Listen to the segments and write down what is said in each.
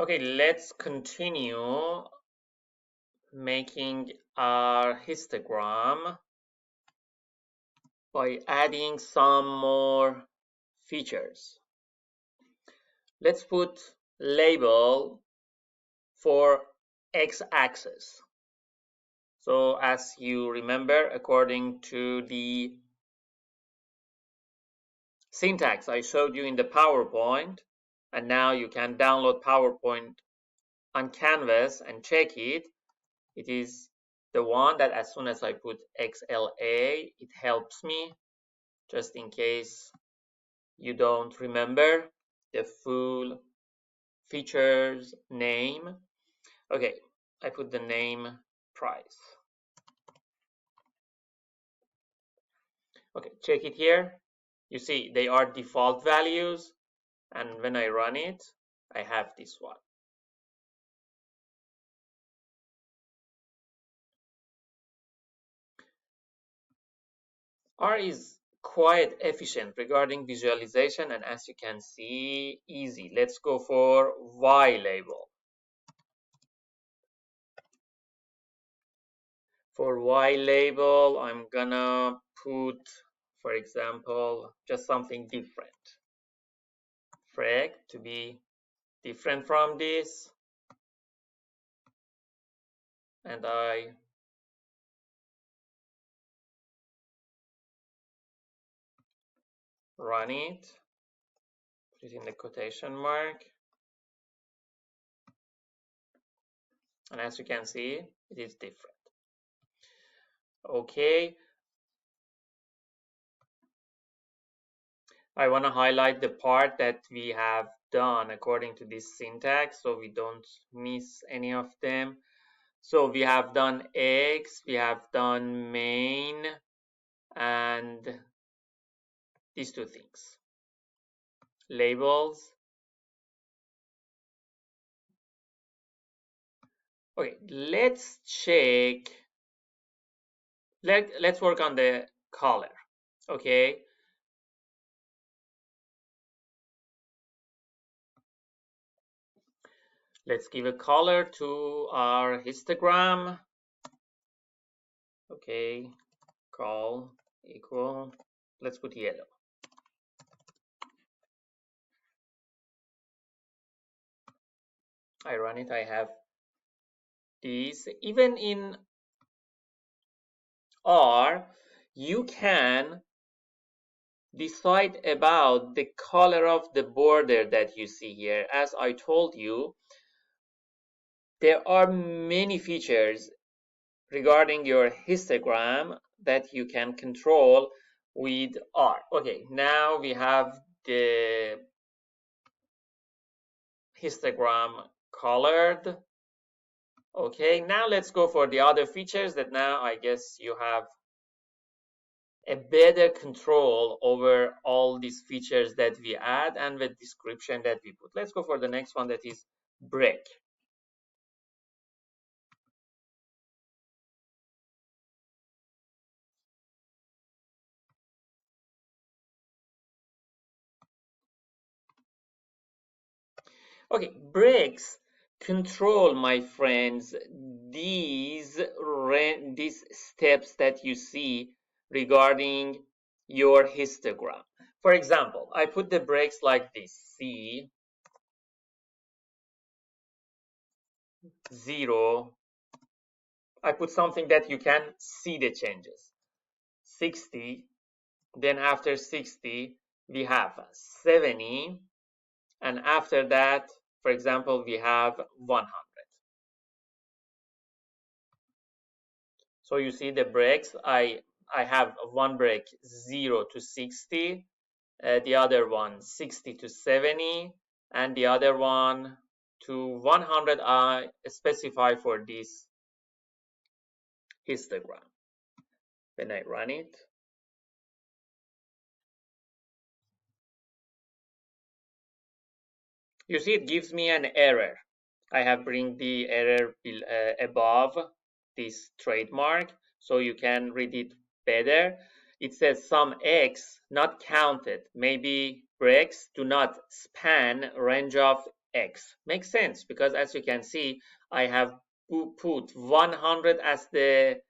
Okay, let's continue making our histogram by adding some more features. Let's put label for x-axis. So as you remember, according to the syntax I showed you in the PowerPoint, and now you can download PowerPoint on Canvas and check it. It is the one that as soon as I put XLA, it helps me, just in case you don't remember the full features name. Okay, I put the name price. Okay, check it here. You see they are default values, and when I run it, I have this one. R is quite efficient regarding visualization, and as you can see, easy. Let's go for Y label. For Y label, I'm gonna put, for example, just something different. Frag to be different from this, and I run it, put it in the quotation mark, and as you can see, it is different. Okay, I want to highlight the part that we have done according to this syntax so we don't miss any of them. So we have done X, we have done main, and these two things. Labels. Okay, let's check. Let's work on the color. Okay. Let's give a color to our histogram. Okay, call equal. Let's put yellow. I run it, I have these. Even in R, you can decide about the color of the border that you see here. As I told you, there are many features regarding your histogram that you can control with R. Okay, now we have the histogram colored. Okay, now let's go for the other features that now I guess you have a better control over all these features that we add and the description that we put. Let's go for the next one, that is break. Okay, breaks control, my friends, these steps that you see regarding your histogram. For example, I put the breaks like this: C 0. I put something that you can see the changes. 60. Then after 60, we have 70. And after that, for example, we have 100. So you see the breaks. I have one break 0 to 60, the other one 60 to 70, and the other one to 100 I specify for this histogram. When I run it, you see it gives me an error. I have bring the error above this trademark so you can read it better. It says some X not counted. Maybe breaks do not span range of x. Makes sense because as you can see, I have put 100 as the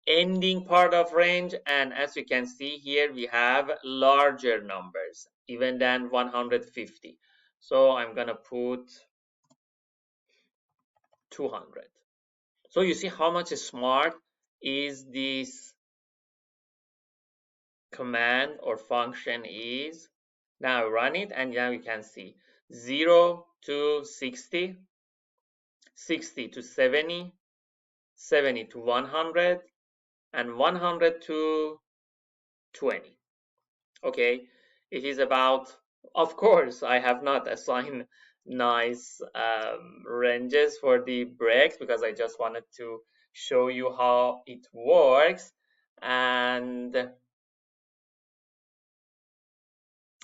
ending part of range, and as you can see here, we have larger numbers even than 150. So I'm gonna put 200. So you see how much smart is this command or function is. Now run it, and now you can see 0 to 60, 60 to 70, 70 to 100, and 100 to 20. Okay, it is about, of course, I have not assigned nice ranges for the breaks because I just wanted to show you how it works. And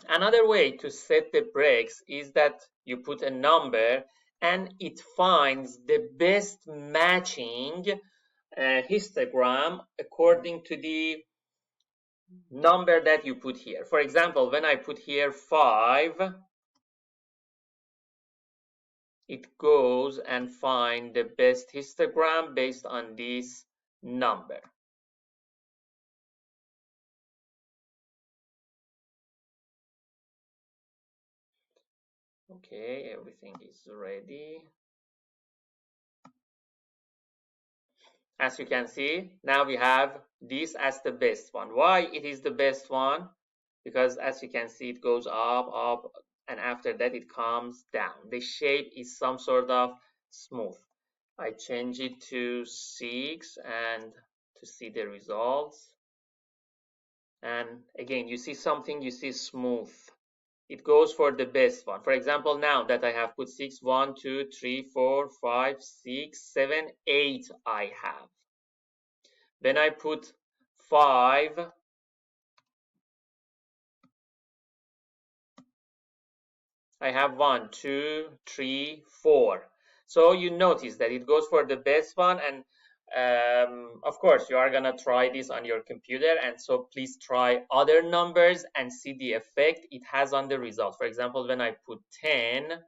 another way to set the breaks is that you put a number and it finds the best matching histogram according to the number that you put here. For example, when I put here 5, it goes and find the best histogram based on this number. Okay, everything is ready. As you can see, now we have this as the best one. Why it is the best one? Because as you can see, it goes up, and after that it comes down. The shape is some sort of smooth. I change it to 6 and to see the results. And again, you see something, you see smooth. It goes for the best one. For example, now that I have put 6, 1, 2, 3, 4, 5, 6, 7, 8 I have. When I put 5, I have 1, 2, 3, 4. So you notice that it goes for the best one, and of course you are gonna try this on your computer, and so please try other numbers and see the effect it has on the result. For example, when I put 10,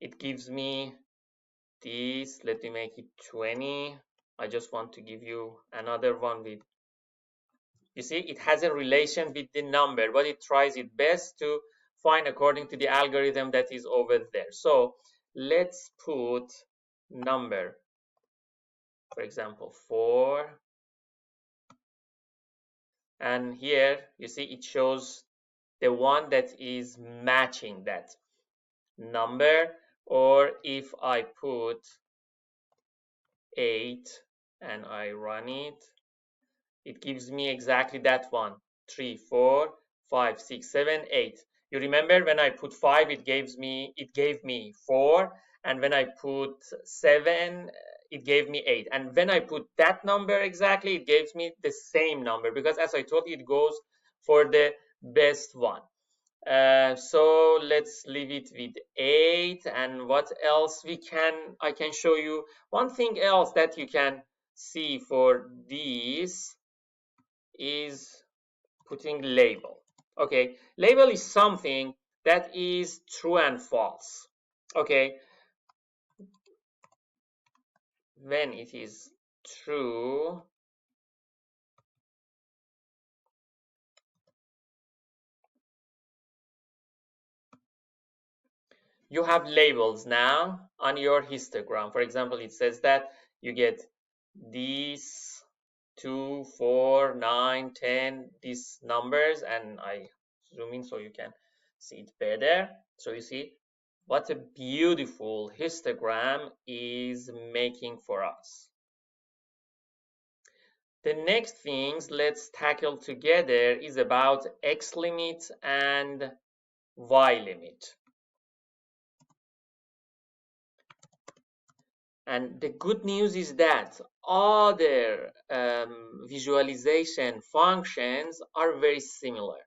it gives me this. Let me make it 20. I just want to give you another one with, you see, it has a relation with the number, but it tries its best to find according to the algorithm that is over there. So let's put number, for example, 4. And here you see it shows the one that is matching that number. Or if I put 8 and I run it, it gives me exactly that one. 3, 4, 5, 6, 7, 8. You remember when I put 5, it gave me 4, and when I put 7, it gave me 8. And when I put that number exactly, it gives me the same number because, as I told you, it goes for the best one. So let's leave it with 8. And what else I can show you? One thing else that you can see for these is putting label. Okay, label is something that is true and false. Okay, when it is true, you have labels now on your histogram. For example, it says that you get these 2, 4, 9, 10, these numbers, and I zoom in so you can see it better. So you see what a beautiful histogram is making for us. The next things let's tackle together is about X limit and Y limit. And the good news is that other visualization functions are very similar.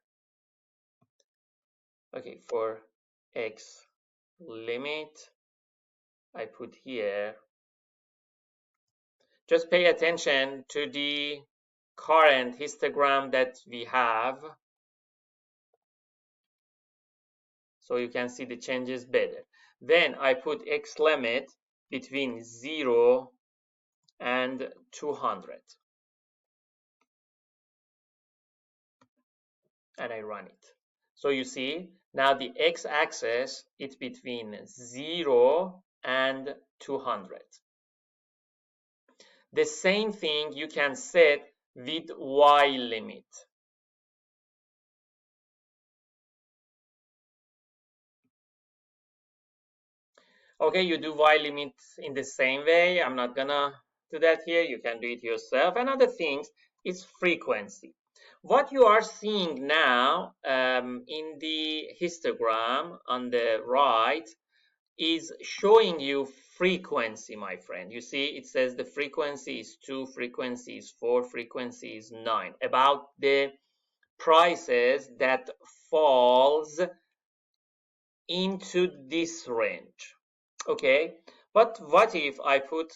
Okay, for X limit, I put here, just pay attention to the current histogram that we have. So you can see the changes better. Then I put X limit between 0 and 200. And I run it. So you see, now the x-axis is between 0 and 200. The same thing you can set with y limit. Okay, you do y limit in the same way. I'm not gonna do that here. You can do it yourself. Another thing is frequency. What you are seeing now in the histogram on the right is showing you frequency, my friend. You see, it says the frequency is 2, frequency is 4, frequency is 9. About the prices that falls into this range. Okay, but what if I put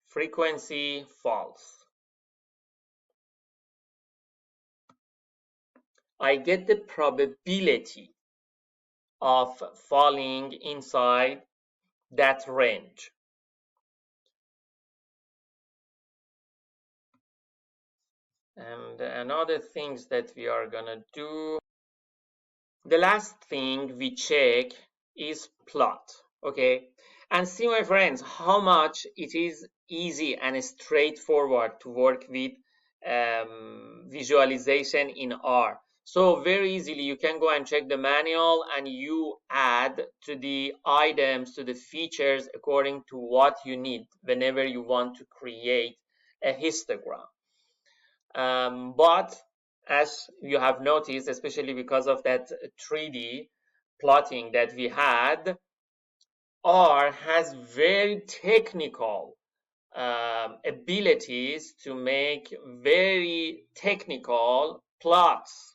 frequency false? I get the probability of falling inside that range. And another things that we are gonna do, the last thing we check is plot. Okay, and see, my friends, how much it is easy and straightforward to work with visualization in R. So very easily you can go and check the manual and you add to the items, to the features according to what you need whenever you want to create a histogram. But as you have noticed, especially because of that 3D plotting that we had, R has very technical abilities to make very technical plots,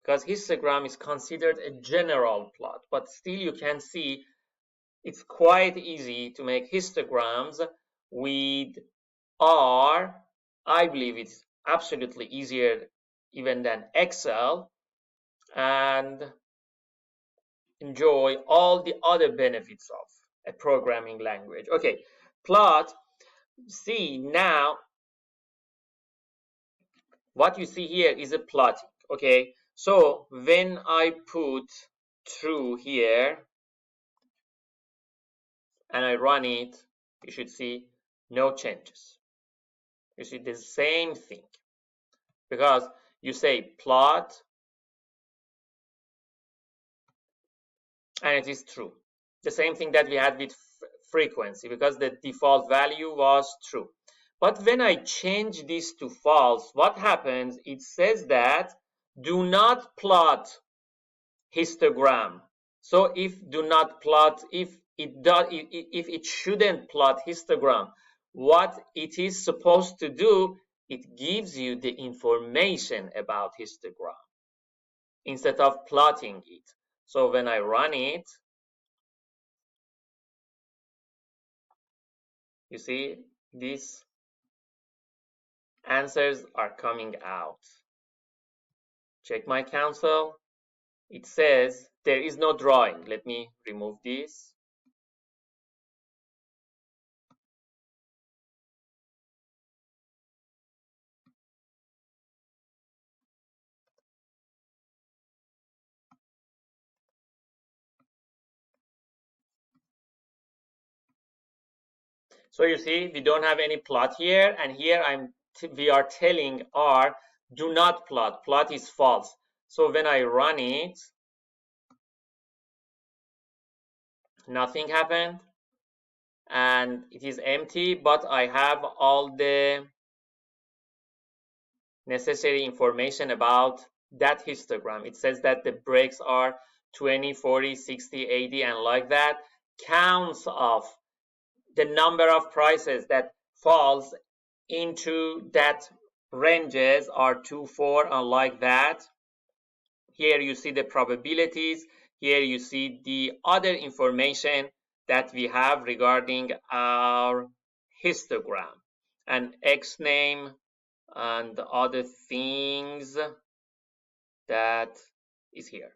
because histogram is considered a general plot, but still you can see it's quite easy to make histograms with R. I believe it's absolutely easier even than Excel, and enjoy all the other benefits of a programming language. Okay, plot. See, now what you see here is a plotting. Okay, so when I put true here and I run it, you should see no changes. You see the same thing, because you say plot and it is true. The same thing that we had with frequency, because the default value was true. But when I change this to false, what happens? It says that do not plot histogram. So if do not plot, if it shouldn't plot histogram, what it is supposed to do, it gives you the information about histogram instead of plotting it. So when I run it, you see these answers are coming out. Check my console. It says there is no drawing. Let me remove this. So you see, we don't have any plot here, and here we are telling R, do not plot. Plot is false. So when I run it, nothing happened, and it is empty, but I have all the necessary information about that histogram. It says that the breaks are 20, 40, 60, 80, and like that. Counts of the number of prices that falls into that ranges are 2, 4, and like that. Here you see the probabilities. Here you see the other information that we have regarding our histogram, and X name and other things that is here.